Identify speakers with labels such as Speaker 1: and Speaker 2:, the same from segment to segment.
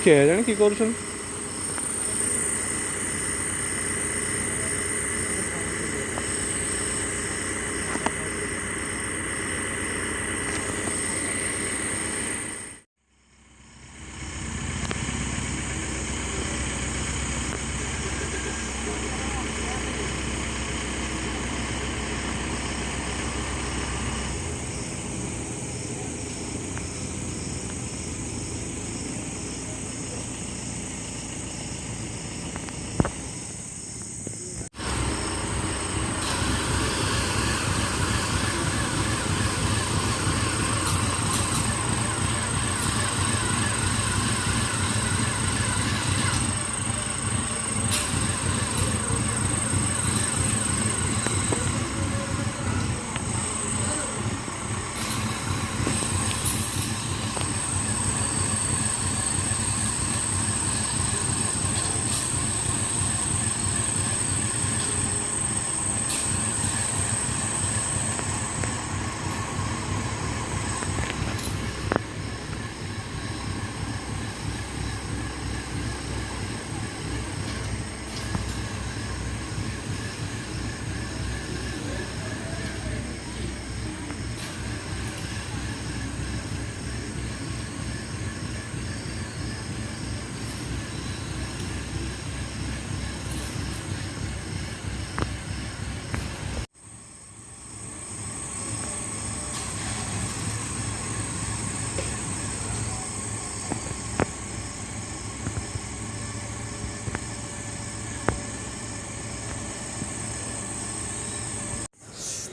Speaker 1: କିଏ ଜାଣି କି କରୁଛନ୍ତି।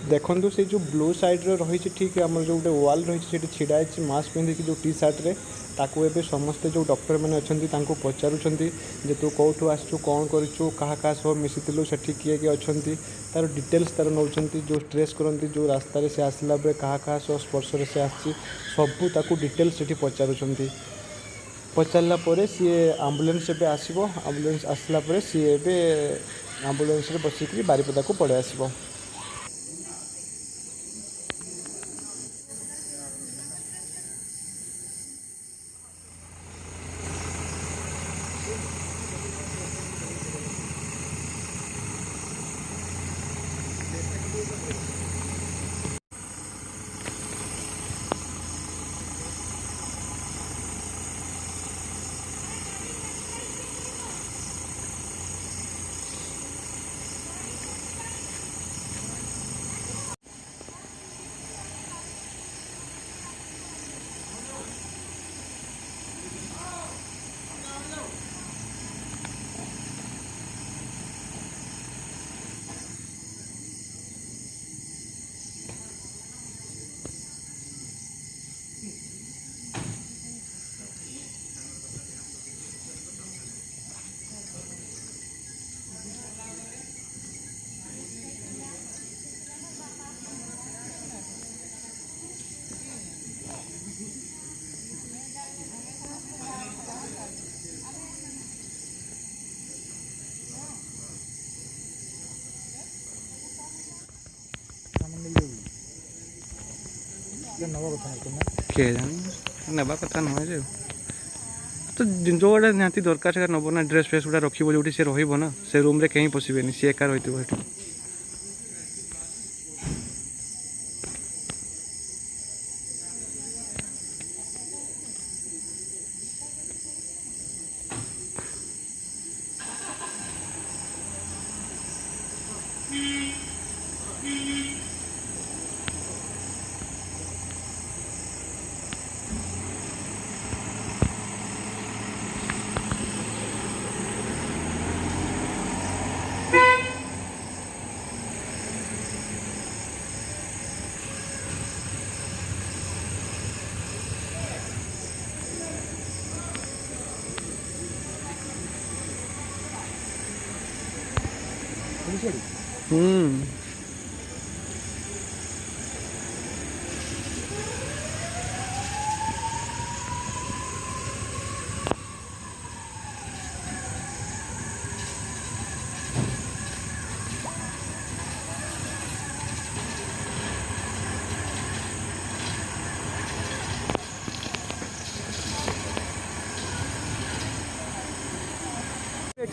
Speaker 1: देखो से जो ब्लू साइड्रे रही ठीक आम जो गोटे वाल रही छिड़ा मास्क पिंधिकी जो टी सार्ट्रे ताकू एबे समस्ते जो डॉक्टर मैंने अच्छा पचारूँ जे तू कौटू आसचु कौन करूँ क्या सह मिशीलु से किए किए अच्छा तार डिटेल्स तार नौ जो स्ट्रेस करती जो रास्तार से आसला बेले क्या सह स्पर्श से आसी सबू ताकू डिटेल्स से पचारूँ पचारा सी आम्बुलेंस एबे आसो आम्बुलेंस आसला सी एबे आम्बुलेंस बसिक बारिपदा को पड़े आसो। किए जानी नेबा कथा नुहे जे तो जो गुड़ा निहाती दरकार से नब ना ड्रेस फ्रेस गुड़ा रखी जो सी रहा से रूम रे कहीं पशिबेनि सी एका रही।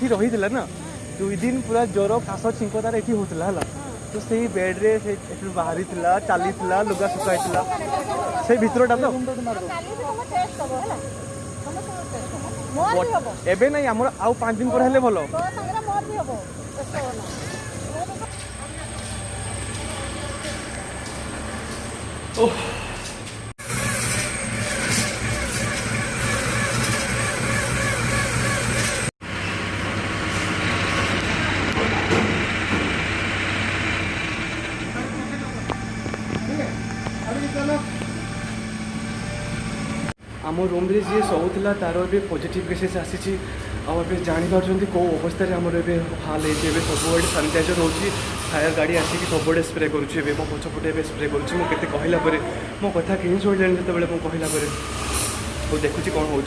Speaker 2: ଏଠି ରହିଥିଲା ନା 2 दिन पूरा ज्वर काश छिंक तार एठी होतला हला तो सेही बेड रे से एठी बाहरी थिला चाली थिला लुगा सुकाइथिला से भितरटा तो एबे नहीं हमर आउ 5 दिन पर हेले भलो ओह आम रूम रे जी शोला तार ए पॉजिटिव केसेस आसी जापार कौ अवस्था आमर ए हाल है सब सानिटाइजर होची फायर गाड़ी आसिक सब स्प्रे करुच्छे मो पछपटे स्प्रे करुच्छी मुझे कहला मो कथा कहीं शुणिले जो कहला तो देखुची कौन हो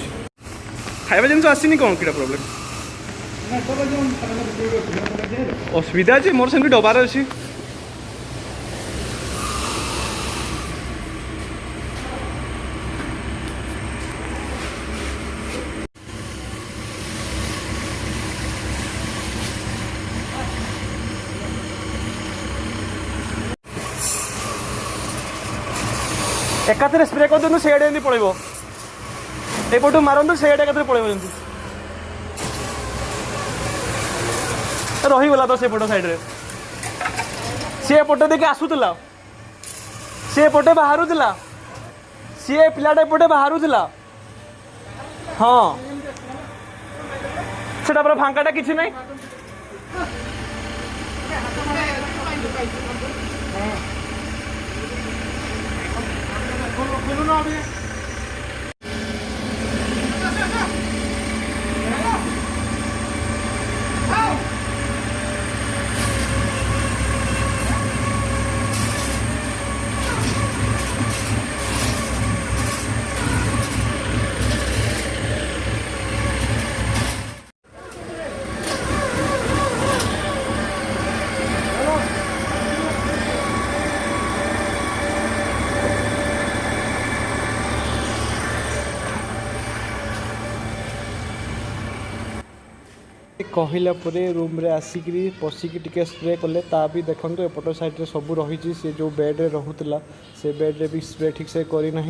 Speaker 2: खाଇବା जिन आसनी कौन कि प्रोब्लेम असुविधा अच्छे मोर से डबार अच्छी एकाथरे स्प्रे कर दिखाँ से एमती पड़ो एपटू मारतु से एकाथरे पड़ो रहीगला तो सेपट साइड्रे सी एपटे देखिए आसूला सी एपटे बाहरुला सी पिलाटा एपटे बाहरुला हाँ से फांकाटा कि ना
Speaker 1: कहला रूम रे आसिक पशिकी टिके स्प्रे कले ता भी देखो एपट साइड सब रही सी जो बेड रे रोला से बेड रे भी स्प्रे ठीक से करना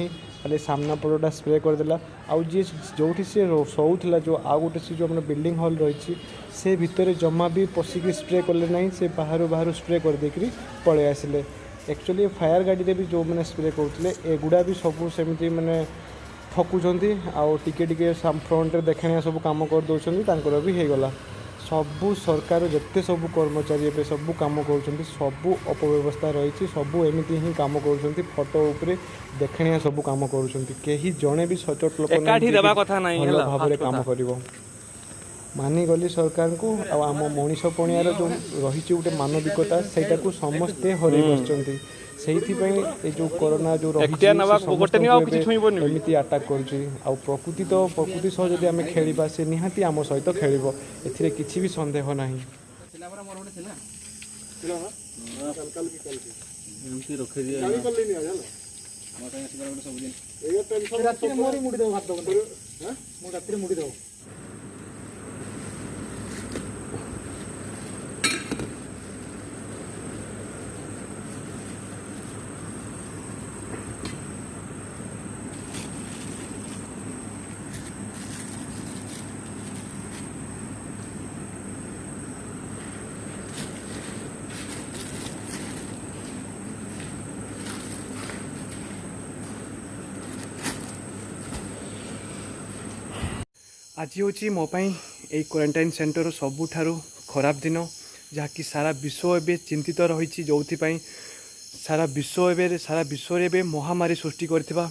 Speaker 1: खाली सामना पटा स्प्रे करदेला आउ जी जो सी शोला जो आउ गोटे सी जो अपना बिल्डिंग हॉल रही से भितर जमा भी पशिकी स्प्रे कले ना से बाहर बाहर स्प्रे कर देकरी पलि आसिले एक्चुअली फायर गाड़ी रे भी जो मैंने स्प्रे करते एगुड़ा भी सब सेमती मैंने ठकुंट आउ टिके फ्रंट रे देखा सब कम कर दौरान भी होगला सबू सरकार जिते सब कर्मचारी ए सब कम कर सबू अपव्यवस्था रही सबू एमती ही कम कर फोटो उपरे देखा सब कम कर जड़े भी सचोट लोक भाव कम कर मानिगली सरकार को आम मनीष पणियार जो रही गोटे मानविकता से समस्ते हर बस से जो कोरोना जो एमती आटाक कर प्रकृति तो प्रकृति सह जब आम खेल से निहाती आम सहित खेल ए किसी भी संदेह ना आज हूँ मोपाई यही क्वारंटाइन सेंटर सबुठारु खराब दिन जहाँकि सारा विश्व एवं चिंतित रही जो सारा विश्व रे महामारी सृष्टि करथिबा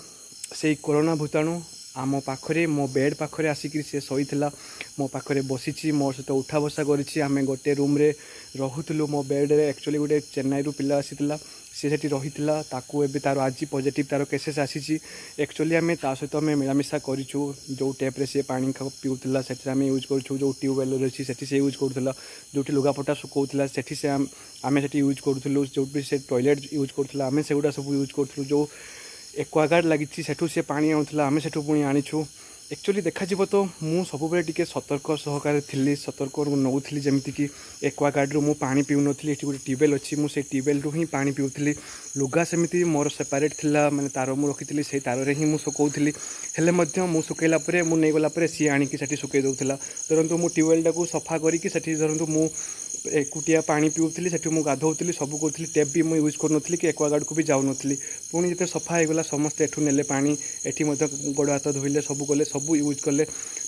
Speaker 1: से कोरोना भूताणु आम पाखरे मो बेड पाखरे आसिक से शोला मो पाखरे बसी मो सहित उठा बसा करें गोटे रूम रे रोलु मो बेड रे एक्चुअली गोटे चेन्नई रु पिला आसी सी से रही तार आज पॉजिटिव तार केसेस आसी एक्चुअली आम ता सहित आम मिलामिशा करूँ जो टेप्रे सी पानी पीऊला से आम यूज करूँ जो ट्यूबवेल रही से यूज करूला जो लुगापटा सुखौला से आम से यूज करूँ जो भी से टॉयलेट यूज करूला आम से गुड़ा सब यूज करूँ जो एक्वागार्ड लगी सेठू से पानी आउला आम सेठू पुणी आनीचु
Speaker 2: एक्चुअली देखा तो मु सब टे सतर्क सहकार थी सतर्क नौली जमीक एक्वागार्ड मु पा पीऊ नी गोटे ट्यूबवेल अच्छी मुझे ट्यूबवेल रू ही पा पीऊली लुगा सेमती मोर सेपरेट थिला माने तार मु रखी से तार ही मुझे सुखौली हेले मु सुखैला नहीं गलापर सी आणिकी सुखै दूसरा धरतु मु ट्यूबवेल टाक सफा करके धरतु मु एकुटिया पा पीऊली से गाधौली सब करी टेप भी मुझे यूज करूँ कि एक्वागार्ड को भी जाऊनी पुणी जिते सफा होगा समस्ते एठू नेले पानी एठी गोड़ हाथ धोइले सब कले सब यूज कले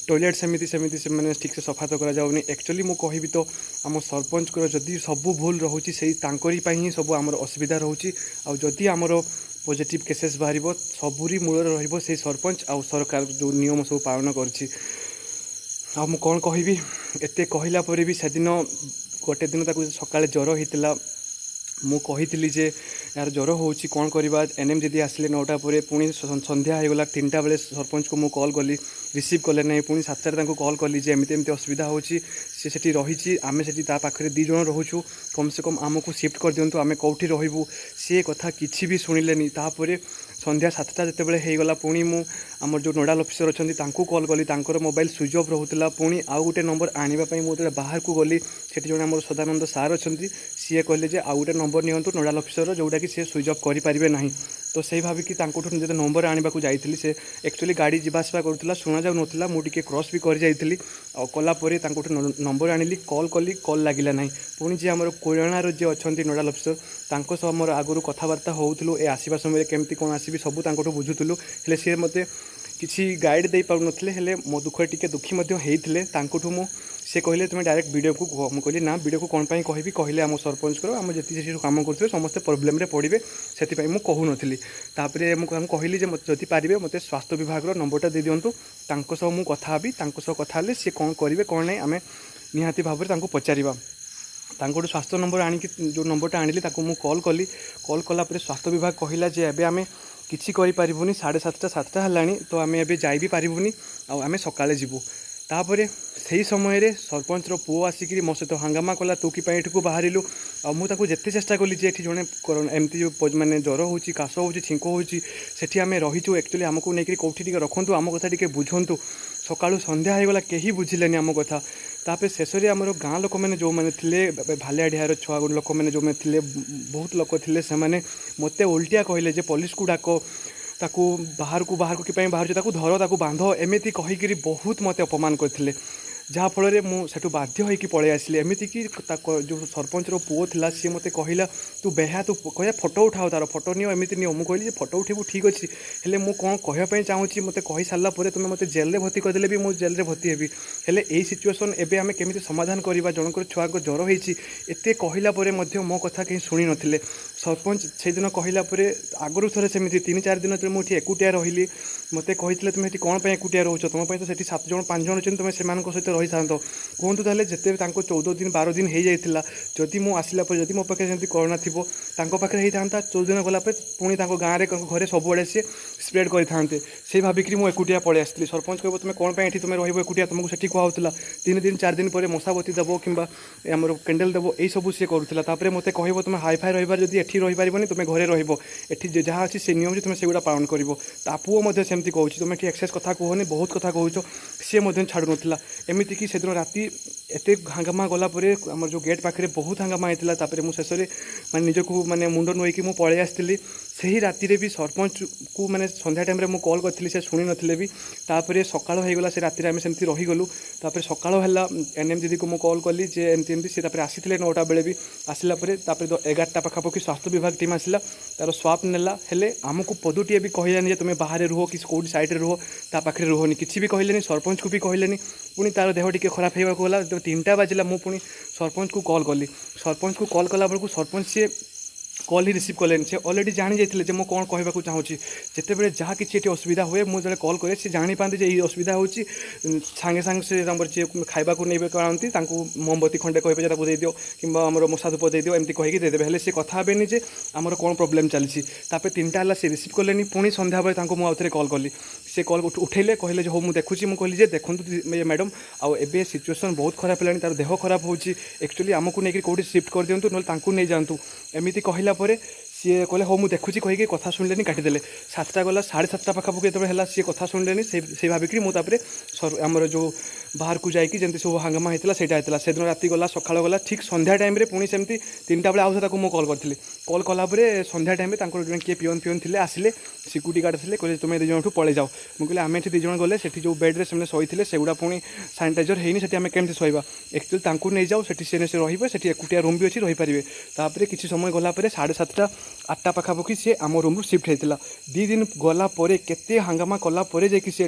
Speaker 2: टॉयलेट सेमती सेमती से मैंने ठीक से सफा तो कराऊनी एक्चुअली मुझे कहबी तो आम सरपंच जदि सब भूल रोचे से ही सब आम असुविधा रोचे आदि आमर पॉजिटिव केसेस बाहर सबुरी मूल रही से सरपंच आउ सरकार जो नियम सब पालन कर कौन कहबी एत कहला भी से दिन गोटे दिन सकाଳେ ज्वर होता मु कही जे यार ज्वर हो कौन करवा एनएम जदि आसिले 9टा पर पुणी संध्या होगला 3टा बेले सरपंच को मुझे कॉल कली रिसीव कले ना पुणी 7टार कॉल कली जे एमती एमती असुविधा होची से रही आम से पाखे 2 जन रोचु कम से कम आमको शिफ्ट कर दिंतु आम कौटी रहबू सी कथा किसी भी शुणिले तापर संध्या 7टा जितेबाला होगला पुणी मु आमर जो नोडाल ऑफिसर अच्छा कॉल कली मोबाइल स्विच ऑफ रोला पुणी आउ गोटे नंबर आने मुझे बाहर को गली से जो आम सदानंद सार अच्छा सी कहले आउ गोटे नंबर नियंतु नोडाल ऑफिसर जोटा कि सी स्विच ऑफ करें ना तो से भाविकी जो नंबर आने को जाइली से एक्चुअली गाड़ी जावासवा करूला शुणा जाऊ नाला मुझे क्रॉस भी कर जाइली कलापर नंबर आनिली कॉल कली कॉल लगिला ना पुणी जी आम कोयणार जी अच्छा नोडाल ऑफिसर तांको सह मोर आगुरी कथबार्ता होउथलु ए आसीबा समय केमती कोन आसीबी सब तांकोठु बुझुथलु हेले से मते किसी गाइड दे पाउ नथले हेले मो दुख टिके दुखी मध्य हेइथले तांकोठु मो से कहले तुम डायरेक्ट वीडियो को मुझे कहली ना वीडियो को कौन पाई कहबी कहले आम सरपंच करो आम जी काम करते समस्ते प्रोब्लेम रे पड़े से मुझे कहूनी तापर मुझे कहली जदि पारे मत स्वास्थ्य विभाग नंबरटा दे दिंतु मुझे कथा हेबी कथा सी कौन करेंगे कौन नहीं आम निहाती भाव में पचारा तांकोटू स्वास्थ्य नंबर आनिक जो नंबरटा आनिली मुझे कॉल कलापर स्वास्थ्य विभाग कहला जे एबे आमे किछि करि पारिबुनी 7:30 हलानी तो आम एबे जाई भी पारिबुनी आमे सकाळे जीवु तापर से समय रे सरपंच रो पुओ आसिक मो सहित हंगामा कला तू कि को बाहरिलु आ मुझे जिते चेष्टा कली जे जड़े एमती जो मानने ज्वर हो काश हो छिंक होती आम रहीचु एक्चुअली आमको लेकिन कौटी टे रखु आम कथा टे बुझंतु सकाळु संध्या होगला कहीं बुझिलेनि आम कथा तापर शेष में आम गाँ लोक मैंने जो मैंने थे भालिया ढियार छुआ लोक मैंने जो मैंने थे बहुत लोक थे से मत उल्टिया कहले जे पुलिस को डाक ताकू बाहर को कि बाहर धर ताकू बांध एमती कहीकि बहुत मत अपमान करते जहाँफल मुझे बाध्य होकर पलि आसली एमती कि जो सरपंच पुओ था सी मत कहला तू बेहा तू कह फोटो उठाओ तार फोटो नियो एमती नियो मुझे कहली फोटो उठेबू ठीक अच्छे हेले मु कौन कहवाई चाहूँगी मत कही सारा तुम मत जेल में भर्ती करदे भी मुझे जेल में भर्ती हेबी हेले यही सिचुएसन एबे आमे केमिति समाधान करवा जनकर छुआ को ज्वर होती एत कहला मो कथा कहीं शुणी नथिले सरपंच से दिन कहला आगुरी थे सेमती 3-4 दिन मुझे एकुटिया रही मत कहते तुम कौन एकुटिया रोच तुम तो 7 जन 5 जन अच्छे तुम से सहित रही था कहतु ताले जिते 14 दिन 12 दिन हो जाता जदि मु आसला जदि मो पाखे जमी कोरोना थी पाखे होता 14 दिन गला पुणी गाँव में घरे सबुआड़े सी स्प्रेड करते से भाविकी मुझे एकुटिया पलि आसती सरपंच कह तुम कौन ये तुम रही तुमको से कहला 3 दिन 4 दिन पर मशाबती देव कि आमर कैंडेल देव यही सब सी करूला मत कह तुम हाई फाई रही जब एठी रही पारबनी तुम घरे रही जहाँ अच्छी से नियम तुम से पालन कर पुओ सेमती कहूँ तुम ये एक्सेस कथा कहनी बहुत कथा कहूँ सी छाड़ू नाला एमती कि से दिन राति एत हंगामा गलापर आम जो गेट पाखे बहुत हंगामा होता मुझे शेष में निजक मानने मुंड नुईकि मुझे पलि आसती से ही राति भी सरपंच को मैंने संध्या टाइम मुझे कॉल करी से शुणी नथिले भी तापर सकाळ होगला से राति आम सेमती रहीगलु तापर सकाळ है एनएम दीदी को मुझे कॉल कली जे एमती एमती से आसी 9टा बेले भी आसला 11टा पाखापाखि स्वास्थ्य विभाग टीम आसला तार स्वाप नेला हेले आमको पदुटे भी कहलानी तुम बाहर रुह कि कौट साइड रुह ता पाखे रुहनी किसी भी कहलेनी सरपंच को भी कहलेनी पुणी तार देह टी खराब होगा गला जब 3टा बाजिला मु पुणी सरपंच को कॉल कली सरपंच को कॉल कला बेलू सरपंच सी कॉल ही रिसीव कले से अलरेडी जानी जाते मुझे कौन कहवाक चाहूँगी जितेबाला जहाँ कि असुविधा हुए मुझे कॉल करे से जानी पाते ये असुविधा हो सांगे सांगे से जी खावा को नहीं करती मोमबती खंडे कहे देदियो कि आम मशा धूप देदियो एमती कहीकि देदेवे हेले से कथा हेनी जे आमर कौन प्रोब्लेम चली 3टा है सी रिसीव कले पुणी संध्या बेले मुझे आउे कॉल कली से कॉल उठेले कहले हो मुझे देखुची मुझे कहली देखूँ मैडम आए सिचुएसन बहुत खराब है तार देह खराब हो एक्चुअली आमको नहीं कौटी शिफ्ट कर दिंतु ना नहीं जातु एमती कहला सी कहले हो मुझे देखुची कहीकि कथा शुणिले काटिदेले 7टा गला 7:30 पाखापाखि जो सी कथा शुणिले से भाविक मुझे आमर जो बाहर को जाकि जमी सब हंगामा होता है से दिन राति गला सका गला ठीक संध्या टाइम पुणी सेमती 3टा बेले आउे मुझे कल करी कल कलापर संध्या टाइम किए पिओन फिओन थे आसिले सिक्यूरीटी गार्ड थे कहले तुम दुजन पलि जाओ मुझे आम ये 2 जन गले से जो बेड्रे से शोते सेगुड़ा पुणी सानिटाइजर होनी से आम केमती शोवा एक्चुअली नहीं जाओ से रे एकुटिया रूम भी अच्छी रहीपर तापर किसी समय गलापर 7:30 8टा पाखापाखि सी आम रूम रू शिफ्ट होता 2 दिन गलापर केते हंगामा कलापर जाकि सी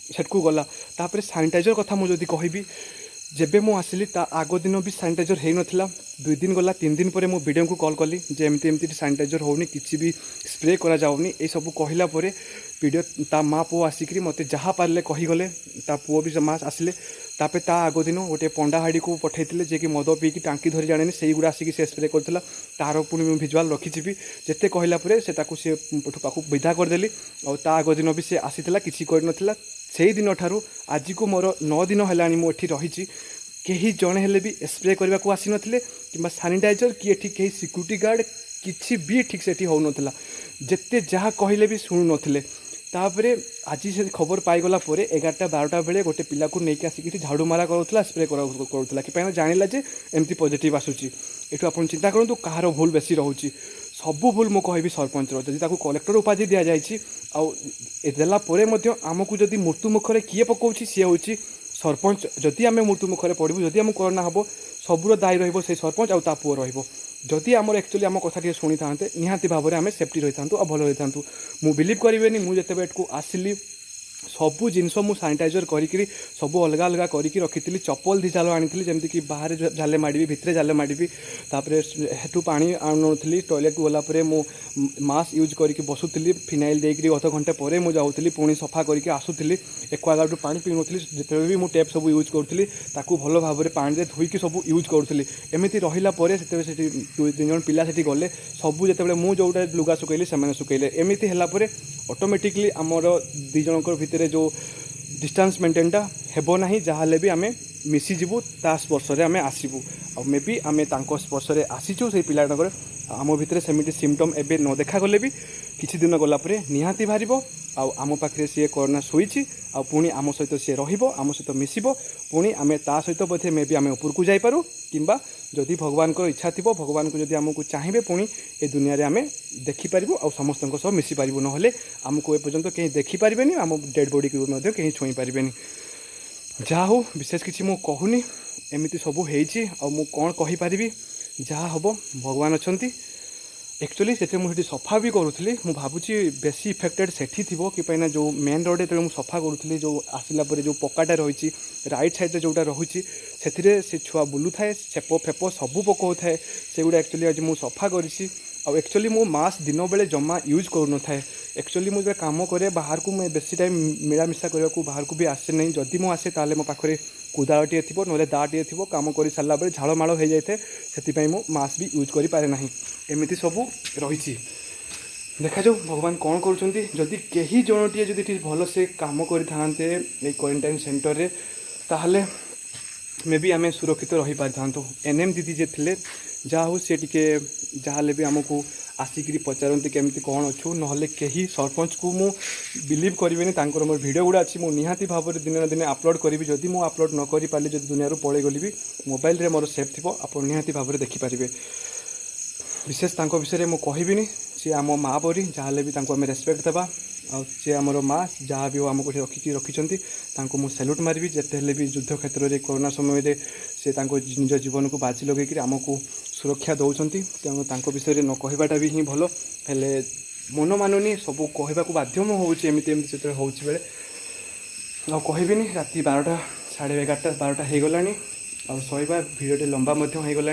Speaker 2: सेठू गला तापर सानिटाइजर कथा मुझे कहबी जेबे मु आसिली ता आगो दिन भी सानिटाइजर हो नाला 2 दिन गला 3 दिन पर वीडियो को कॉल कली जे एमती एमती सानिटाइजर होनी किसी भी स्प्रे करा जाउनी ए सब कहला परे वीडियो ता माँ पुओ आसिक मत जहाँ पारे कहीगले ता पुओ भी माँ आसिले तापर ता आगो दिन गोटे पंडा हाड़ी को पठेइले जे कि मद पीकी टांकी धरी जाने से गुड़ा आसिक से स्प्रे करता तार पुणी भिजुआल रखी जिते कहला सी पाखु विदा करदेली और ता आगो दिन भी सी आसीला किसी करनथिला से दिन ठारू आज को मोर 9 दिन है मुझे रही कहीं जड़े हेले भी स्प्रे करने को आसी नथिले कि सानिटाइजर कि एठी कहीं सिक्यूरीटी गार्ड किसी भी ठीक से हो नाला जिते जहाँ कहले भी शुणु नथिले तापर आज से खबर पाईगला 11टा 12टा बेले गोटे पिला को लेकिन आसिक झाड़ू मारा करूला स्प्रे करूला कि जानिला जे एमती पॉजिटिव आसूची एठू आप चिंता करूँ कहार भूल बेसी रोचे सबू भूल मु कहि सरपंच जदि कलेक्टर उपाधि दि जाइए आउला आमको जदि मृत्यु मुखर किए पकाउछि सी हूँ सरपंच जदि आम मृत्यु मुखर पड़ू जदि आम कोरोना हम सबूर दायी रही सरपंच आउ ता पुओ रही आमर एक्चुअली आम कथा शुणी था निहाती भाव में आम सेफ्टी रही था और भल रही था मु बिलीव करेनि मुझे को आसिली सबू जिनस मु सानिटाइजर करी सब अलग अलग करके रखी चप्पल 2 जाल आनी जमीक कि बाहर जाले माड़ी भितर जाले माड़ी तापर हेठू पानी आणुली टॉयलेट गलापर मु मास्क यूज करके बसुली फिनाइल देकर अध घंटे पर मुझे जाऊँगी पुणी सफा करके आसुली एक्वागार्ड पानी पी नी जिते भी मुझे टेप सब यूज करूँ ताकू भल भाव में पानी में धोईकी सब यूज करूँ एमती रहा से 2-3 जन पिला से गले सबू जिते मुझे जोटा लुगा सुखैली से सुखैले एमती है ऑटोमेटिकली आमर 2 जनकर भितर जो डिस्टेंस मेंटेनटा हेबो नहीं जहाँ भी आम मिसीजु ता स्पर्श आम आसबू और मे बी आम स्पर्श आसीचु से पिलाटर आम भितर सेमती सिम्पटम एबे न देखा गले भी किसी दिन गलापर निहाती बाहर आम पाखे सी कोरोना शोची पुणी आम सहित सी रम सहित मिसब पुणी आम ता सहित बोधे मे बी आम उपरकू जापरू कि जदि भगवान को इच्छा थी भगवान को जदि आमको चाहिए पुणी ए दुनिया रे आम देखिपर आ समस्त मिसी पारू ना आमको एपर्यंत कहीं देखिपारे आम डेड बॉडी को कहीं छुई पारे जहाँ हो विशेष किसी मु कहूनी एमती सब हो कौन कहीपरि जहाँ हम भगवान अच्छा एक्चुअली से मुझे सफा भी करूली मु भावुची बेसी इफेक्टेड सेठी थी कि जो मेन रोड जो सफा करूली जो आसला जो पक्काटा रही राइट साइड जोटा रही से छुआ बुलू थाए छेप फेप सबू पोक होता है से गुड़ा एक्चुअली आज मुझे सफा करी एक्चुअली मो मास्क दिन बेले जमा यूज करूँ था एक्चुअली मुझे काम करे बाहर को मैं बेसी टाइम मिलामिशा करने को बाहर को भी आसे नहीं जदि मु आसे ताले मो पाखरे कुदाटे थी ना दाटे थी कम कर सारा बेले झाड़माड़ हो जाए से मास्क भी यूज करें ना एमती सब रही देखा जाऊ भगवान कौन करुँच कहीं जनटे जदि भल से कम करते क्वारंटाइन सेंटर रे ताहले मे भी आम सुरक्षित रही पारि था एनएम दीदी जे थे जहाँ हो सी टे जहाँ भी आमको आसिक पचारती केमती कौन अच्छु ना कहीं सरपंच को मु बिलीव करें मोर वीडियो गुड़ा अच्छी मुझे निहाती भाव में दिन दिन अपलोड करी जदि मुझे अपलोड न कर पारि जब दुनिया पलि गली भी मोबाइल रे मोर सेफ थी आप निहाती भाव में देखिपारे विशेष विषय में कहबी सी आम माँ परी जहाँ भी आम रेस्पेक्ट देवा सी आमर माँ जहाँ भी आमको रखी मुझे सैल्यूट मारि जिते भी युद्ध क्षेत्र में कोरोना समय से निज जीवन को बाजी लगे आमको सुरक्षा दौरान तेणु विषय न कहवाटा भी ही भल हेले मन मानुनी सब कहवाक बाध्यम होमती से हो बेले कहबी राति 12टा 11:30 12टा हो गला आ शोवा भिडियोटे लंबा हो गला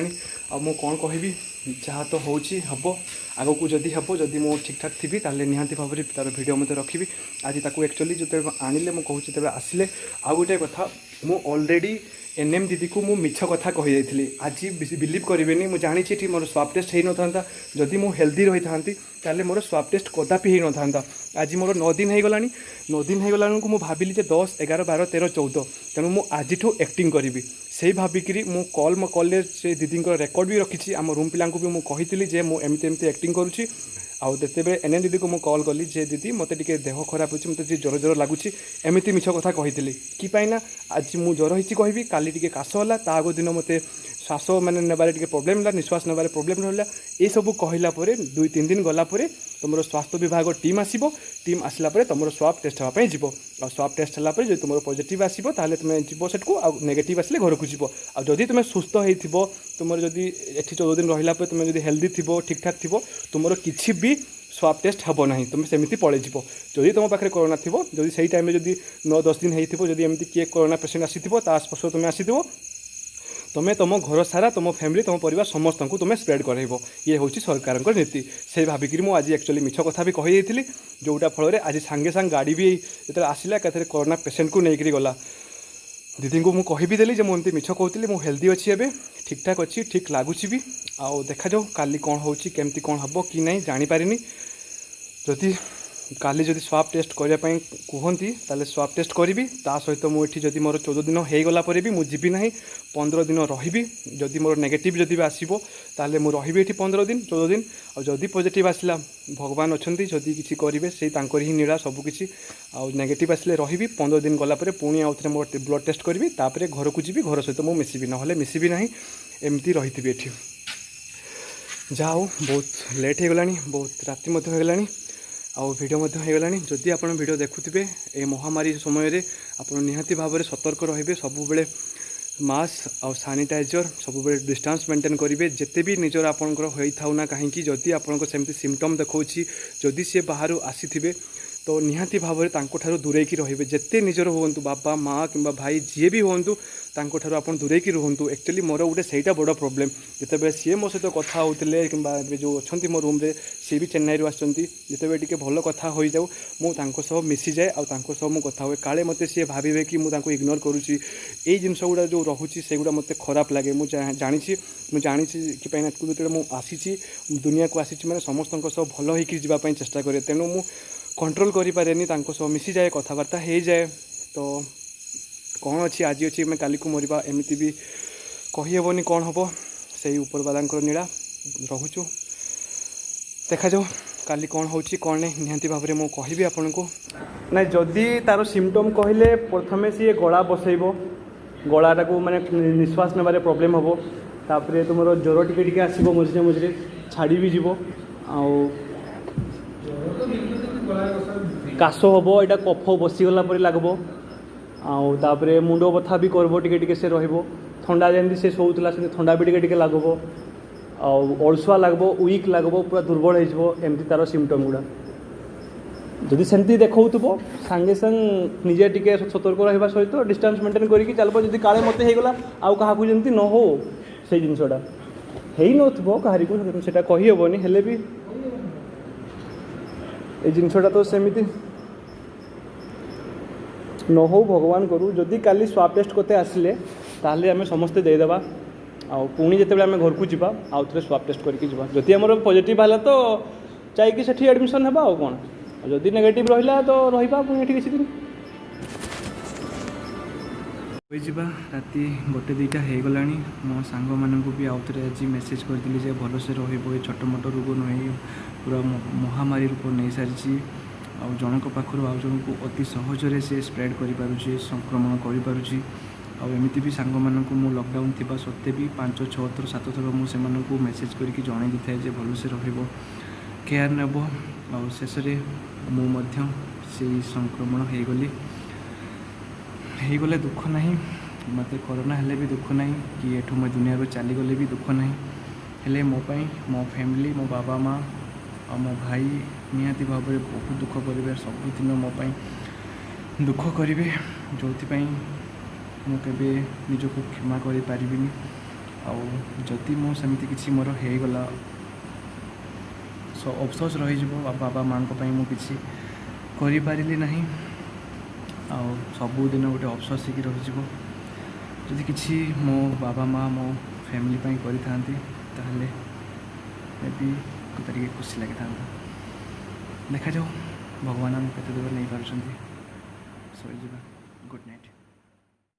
Speaker 2: मु कौन कहबी जहाँ तो हम आग को जदि हम जदि मुझे ठीक ठाक थी ताले निहाती भाव में तार भिडियो मत रखी आज एक्चुअली जो आनिले मुझे कहूँ तब आसिले आ गोटे कथा ମୁଁ ଅଲରେଡ଼ି ଏନ୍ଏମ୍ ଦିଦିକୁ ମୁଁ ମିଛ କଥା କହିଯାଇଥିଲି। ଆଜି ବିଲିଭ୍ କରିବେନି, ମୁଁ ଜାଣିଛି ଏଠି ମୋର ସ୍ୱାବ୍ ଟେଷ୍ଟ ହେଇନଥାନ୍ତା। ଯଦି ମୁଁ ହେଲ୍ଦି ରହିଥାନ୍ତି ତାହେଲେ ମୋର ସ୍ୱାବ୍ ଟେଷ୍ଟ କଦାପି ହେଇନଥାନ୍ତା। ଆଜି ମୋର 9 ଦିନ ହେଇଗଲାଣି। 9 ଦିନ ହେଇଗଲାଣିକୁ ମୁଁ ଭାବିଲି ଯେ 10, 11, 12, 13, 14 ତେଣୁ ମୁଁ ଆଜିଠୁ ଆକ୍ଟିଂ କରିବି। ସେଇ ଭାବିକିରି ମୁଁ କଲ୍ରେ ସେ ଦିଦିଙ୍କର ରେକର୍ଡ଼ ବି ରଖିଛି। ଆମ ରୁମ୍ ପିଲାଙ୍କୁ ବି ମୁଁ କହିଥିଲି ଯେ ମୁଁ ଏମିତି ଆକ୍ଟିଂ କରୁଛି। ଆଉ ଯେତେବେଳେ ଏନ୍ଏମ୍ ଦିଦିକୁ ମୁଁ କଲ୍ କଲି ଯେ ଦିଦି ମୋତେ ଟିକେ ଦେହ ଖରାପ ହେଉଛି, ମୋତେ ଟିକେ ଜ୍ୱର ଲାଗୁଛି, ଏମିତି ମିଛ କଥା କହିଥିଲି। କି ପାଇଁ ନା ଆଜି ମୁଁ ଜ୍ୱର ହେଇଛି କହିବି, କାଲି ଟିକେ କାଶ ହେଲା, ତା ଆଗ ଦିନ ମୋତେ ଶ୍ୱାସ ନେବାରେ ଟିକେ ପ୍ରୋବ୍ଲେମ୍ ହେଲା, ନିଶ୍ୱାସ ନେବାରେ ପ୍ରୋବ୍ଲେମ୍ ରହିଲା। ଏସବୁ କହିଲା ପରେ 2-3 ଦିନ ଗଲା ପରେ ତୁମର ସ୍ୱାସ୍ଥ୍ୟ ବିଭାଗ ଟିମ୍ ଆସିବ। ଟିମ୍ ଆସିଲା ପରେ ତୁମର ସ୍ୱାବ୍ ଟେଷ୍ଟ ହେବା ପାଇଁ ଯିବ। ଆଉ ସ୍ୱାବ୍ ଟେଷ୍ଟ ହେଲା ପରେ ଯଦି ତୁମର ପଜିଟିଭ୍ ଆସିବ ତାହେଲେ ତୁମେ ଯିବ ସେଠୁ, ଆଉ ନେଗେଟିଭ୍ ଆସିଲେ ଘରକୁ ଯିବ। ଆଉ ଯଦି ତୁମେ ସୁସ୍ଥ ହେଇଥିବ, ତୁମର ଯଦି ଏଠି 14 ଦିନ ରହିଲା ପରେ ତୁମେ ଯଦି ହେଲ୍ଦି ଥିବ, ଠିକ୍ଠାକ୍ ଥିବ, ତୁମର କିଛି ବି ସ୍ୱାବ୍ ଟେଷ୍ଟ ହେବ ନାହିଁ, ତୁମେ ସେମିତି ପଳେଇଯିବ। ଯଦି ତୁମ ପାଖରେ କରୋନା ଥିବ, ଯଦି ସେଇ ଟାଇମ୍ରେ ଯଦି 9-10 ଦିନ ହେଇଥିବ, ଯଦି ଏମିତି କିଏ କରୋନା ପେସେଣ୍ଟ ଆସିଥିବ, ତା ସ୍ପର୍ଶ ତୁମେ ଆସିଥିବ, ତୁମେ ତୁମ ଘର ସାରା, ତୁମ ଫ୍ୟାମିଲି, ତୁମ ପରିବାର ସମସ୍ତଙ୍କୁ ତୁମେ ସ୍ପ୍ରେଡ୍ କରାଇବ। ଇଏ ହେଉଛି ସରକାରଙ୍କ ନୀତି। ସେଇ ଭାବିକିରି ମୁଁ ଆଜି ଆକ୍ଚୁଆଲି ମିଛ କଥା ବି କହିଯାଇଥିଲି, ଯେଉଁଟା ଫଳରେ ଆଜି ସାଙ୍ଗେ ଗାଡ଼ି ବି ଯେତେବେଳେ ଆସିଲା ଏକାଥରେ କରୋନା ପେସେଣ୍ଟକୁ ନେଇକରି ଗଲା। ଦିଦିଙ୍କୁ ମୁଁ କହିବି ଦେଲି ଯେ ମୁଁ ଏମିତି ମିଛ କହୁଥିଲି, ମୁଁ ହେଲ୍ଦି ଅଛି, ଏବେ ଠିକ୍ଠାକ୍ ଅଛି, ଠିକ୍ ଲାଗୁଛି ବି। ଆଉ ଦେଖାଯାଉ କାଲି କ'ଣ ହେଉଛି, କେମିତି କ'ଣ ହେବ କି ନାହିଁ ଜାଣିପାରିନି। କାଲି ଯଦି ସ୍ୱାବ୍ ଟେଷ୍ଟ କରିବା ପାଇଁ କୁହନ୍ତି ତାହେଲେ ସ୍ୱାବ୍ ଟେଷ୍ଟ କରିବି। ତା ସହିତ ମୁଁ ଏଠି ଯଦି ମୋର 14 ଦିନ ହେଇଗଲା ପରେ ବି ମୁଁ ଯିବି ନାହିଁ, 15 ଦିନ ରହିବି। ଯଦି ମୋର ନେଗେଟିଭ୍ ଯଦି ବି ଆସିବ ତାହେଲେ ମୁଁ ରହିବି ଏଠି 15 ଦିନ 14 ଦିନ। ଆଉ ଯଦି ପଜିଟିଭ୍ ଆସିଲା, ଭଗବାନ ଅଛନ୍ତି, ଯଦି କିଛି କରିବେ ସେଇ ତାଙ୍କର ହିଁ ନୀଳା ସବୁକିଛି। ଆଉ ନେଗେଟିଭ୍ ଆସିଲେ ରହିବି, 15 ଦିନ ଗଲା ପରେ ପୁଣି ଆଉଥରେ ମୋର ବ୍ଲଡ଼୍ ଟେଷ୍ଟ କରିବି, ତାପରେ ଘରକୁ ଯିବି, ଘର ସହିତ ମୁଁ ମିଶିବି, ନହେଲେ ମିଶିବି ନାହିଁ, ଏମିତି ରହିଥିବି ଏଠି। ଯାହା ହଉ, ବହୁତ ଲେଟ୍ ହେଇଗଲାଣି, ବହୁତ ରାତି ମଧ୍ୟ ହେଇଗଲାଣି, ଆଉ ଭିଡ଼ିଓ ମଧ୍ୟ ହେଇଗଲାଣି। ଯଦି ଆପଣ ଭିଡ଼ିଓ ଦେଖୁଥିବେ ଏ ମହାମାରୀ ସମୟରେ ଆପଣ ନିହାତି ଭାବରେ ସତର୍କ ରହିବେ। ସବୁବେଳେ ମାସ୍କ ଆଉ ସାନିଟାଇଜର୍, ସବୁବେଳେ ଡିଷ୍ଟାନ୍ସ ମେଣ୍ଟେନ୍ କରିବେ। ଯେତେ ବି ନିଜର ଆପଣଙ୍କର ହୋଇଥାଉ ନା କାହିଁକି, ଯଦି ଆପଣଙ୍କ ସେମିତି ସିମ୍ପଟମ୍ ଦେଖାଉଛି, ଯଦି ସେ ବାହାରୁ ଆସିଥିବେ ତ ନିହାତି ଭାବରେ ତାଙ୍କଠାରୁ ଦୂରେଇକି ରହିବେ। ଯେତେ ନିଜର ହୁଅନ୍ତୁ, ବାପା ମା' କିମ୍ବା ଭାଇ ଯିଏ ବି ହୁଅନ୍ତୁ, ତାଙ୍କଠାରୁ ଆପଣ ଦୂରେଇକି ରୁହନ୍ତୁ। ଆକ୍ଚୁଆଲି ମୋର ଗୋଟେ ସେଇଟା ବଡ଼ ପ୍ରୋବ୍ଲେମ୍। ଯେତେବେଳେ ସିଏ ମୋ ସହିତ କଥା ହେଉଥିଲେ କିମ୍ବା ଏବେ ଯେଉଁ ଅଛନ୍ତି ମୋ ରୁମ୍ରେ, ସିଏ ବି ଚେନ୍ନାଇରୁ ଆସିଛନ୍ତି, ଯେତେବେଳେ ଟିକେ ଭଲ କଥା ହୋଇଯାଉ ମୁଁ ତାଙ୍କ ସହ ମିଶିଯାଏ, ଆଉ ତାଙ୍କ ସହ ମୁଁ କଥା ହୁଏ। କାଳେ ମୋତେ ସିଏ ଭାବିବେ କି ମୁଁ ତାଙ୍କୁ ଇଗ୍ନୋର କରୁଛି। ଏଇ ଜିନିଷ ଗୁଡ଼ା ଯେଉଁ ରହୁଛି ସେଗୁଡ଼ା ମୋତେ ଖରାପ ଲାଗେ। ମୁଁ ଜାଣିଛି କି ପାଇଁ ନା ଯେତେବେଳେ ମୁଁ ଆସିଛି, ଦୁନିଆକୁ ଆସିଛି ମାନେ ସମସ୍ତଙ୍କ ସହ ଭଲ ହେଇକି ଯିବା ପାଇଁ ଚେଷ୍ଟା କରେ। ତେଣୁ ମୁଁ କଣ୍ଟ୍ରୋଲ୍ କରିପାରେନି, ତାଙ୍କ ସହ ମିଶିଯାଏ, କଥାବାର୍ତ୍ତା ହେଇଯାଏ। ତ କ'ଣ ଅଛି, ଆଜି ଅଛି ଆମେ କାଲିକୁ ମରିବା, ଏମିତି ବି କହିହେବନି କ'ଣ ହେବ। ସେଇ ଉପରବାଲାଙ୍କର ନୀଳା, ରହୁଛୁ, ଦେଖାଯାଉ କାଲି କ'ଣ ହେଉଛି କ'ଣ ନାହିଁ। ନିହାତି ଭାବରେ ମୁଁ କହିବି ଆପଣଙ୍କୁ। ନାଇଁ, ଯଦି ତା'ର ସିମ୍ପଟମ୍ କହିଲେ ପ୍ରଥମେ ସିଏ ଗଳା ବସେଇବ, ଗଳାଟାକୁ ମାନେ ନିଶ୍ୱାସ ନେବାରେ ପ୍ରୋବ୍ଲେମ୍ ହେବ। ତାପରେ ତୁମର ଜ୍ୱର ଟିକେ ଆସିବ, ମଝିରେ ଛାଡ଼ି ବି ଯିବ। ଆଉ କାଶ ହେବ, ଏଇଟା କଫ ବସିଗଲା ପରି ଲାଗିବ। ଆଉ ତାପରେ ମୁଣ୍ଡ ବଥା ବି କରିବ, ଟିକେ ସେ ରହିବ। ଥଣ୍ଡା ଯେମିତି ସେ ଶୋଉଥିଲା ସେମିତି ଥଣ୍ଡା ବି ଟିକେ ଲାଗିବ। ଆଉ ଅଳସୁଆ ଲାଗିବ, ୱିକ୍ ଲାଗିବ, ପୁରା ଦୁର୍ବଳ ହେଇଯିବ। ଏମିତି ତା'ର ସିମ୍ପଟମ୍ ଗୁଡ଼ା। ଯଦି ସେମିତି ଦେଖାଉଥିବ, ସାଙ୍ଗେ ନିଜେ ଟିକେ ସତର୍କ ରହିବା ସହିତ ଡିଷ୍ଟାନ୍ସ ମେଣ୍ଟେନ୍ କରିକି ଚାଲିବ। ଯଦି କାଳେ ମୋତେ ହେଇଗଲା ଆଉ କାହାକୁ ଯେମିତି ନ ହଉ, ସେଇ ଜିନିଷଟା ହେଇନଥିବ କାହାରିକୁ, ସେଇଟା କହିହେବନି, ହେଲେ ବି এই ଜିନିଷଟା ତ ସେମିତି ନ ହଉ, ଭଗବାନ କରୁ। ଯଦି କାଲି ସ୍ୱାବ୍ ଟେଷ୍ଟ କରିତେ ଆସିଲେ ତାହେଲେ ଆମେ ସମସ୍ତେ ଦେଇଦେବା। ଆଉ ପୁଣି ଯେତେବେଳେ ଆମେ ଘରକୁ ଯିବା ଆଉ ଥରେ ସ୍ୱାବ୍ ଟେଷ୍ଟ କରିକି ଯିବା। ଯଦି ଆମର ପଜିଟିଭ୍ ହେଲା ତ ଯାଇକି ସେଠି ଆଡ଼ମିସନ୍ ହେବା, ଆଉ କ'ଣ। ଆଉ ଯଦି ନେଗେଟିଭ୍ ରହିଲା ତ ରହିବା ପୁଣି ଏଠି କିଛି ଦିନ। ହୋଇଯିବା, ରାତି 1-2ଟା ହେଇଗଲାଣି। ମୋ ସାଙ୍ଗମାନଙ୍କୁ ବି ଆଉ ଥରେ ଆଜି ମେସେଜ୍ କରିଥିଲି ଯେ ଭଲସେ ରହିବ, ଏ ଛୋଟ ମୋଟ ରୋଗ ନୁହେଁ, ପୁରା ମହାମାରୀ ରୂପ ନେଇସାରିଛି। ଆଉ ଜଣଙ୍କ ପାଖରୁ ଆଉ ଜଣଙ୍କୁ ଅତି ସହଜରେ ସେ ସ୍ପ୍ରେଡ୍ କରିପାରୁଛି, ସଂକ୍ରମଣ କରିପାରୁଛି। ଆଉ ଏମିତି ବି ସାଙ୍ଗମାନଙ୍କୁ ମୁଁ ଲକଡାଉନ୍ ଥିବା ସତ୍ତ୍ୱେ ବି 5, 6 ଥର 7 ଥର ମୁଁ ସେମାନଙ୍କୁ ମେସେଜ୍ କରିକି ଜଣାଇ ଦେଇଥାଏ ଯେ ଭଲସେ ରହିବ, କେୟାର୍ ନେବ। ଆଉ ଶେଷରେ ମୁଁ ମଧ୍ୟ ସେଇ ସଂକ୍ରମଣ ହେଇଗଲେ ଦୁଃଖ ନାହିଁ। ମୋତେ କରୋନା ହେଲେ ବି ଦୁଃଖ ନାହିଁ, କି ଏଠୁ ମୋ ଦୁନିଆରୁ ଚାଲିଗଲେ ବି ଦୁଃଖ ନାହିଁ। ହେଲେ ମୋ ପାଇଁ, ମୋ ଫ୍ୟାମିଲି, ମୋ ବାବା ମା' ଆଉ ମୋ ଭାଇ ନିହାତି ଭାବରେ ବହୁତ ଦୁଃଖ କରିବେ। ସବୁଦିନ ମୋ ପାଇଁ ଦୁଃଖ କରିବେ, ଯେଉଁଥିପାଇଁ ମୁଁ କେବେ ନିଜକୁ କ୍ଷମା କରିପାରିବିନି। ଆଉ ଯଦି ମୁଁ ସେମିତି କିଛି ମୋର ହେଇଗଲା, ଅଫସୋସ ରହିଯିବ। ବାବା ମାଆଙ୍କ ପାଇଁ ମୁଁ କିଛି କରିପାରିଲି ନାହିଁ, ଆଉ ସବୁଦିନ ଗୋଟେ ଅଫସୋସ ହେଇକି ରହିଯିବ। ଯଦି କିଛି ମୋ ବାବା ମାଆ ମୋ ଫ୍ୟାମିଲି ପାଇଁ କରିଥାନ୍ତି ତାହେଲେ ମେ ବି ମୋତେ ଟିକେ ଖୁସି ଲାଗିଥାନ୍ତା। ଦେଖାଯାଉ ଭଗବାନ ଆମକୁ କେତେ ଦୂର ନେଇପାରୁଛନ୍ତି। ଶୋଇଯିବା। Good night.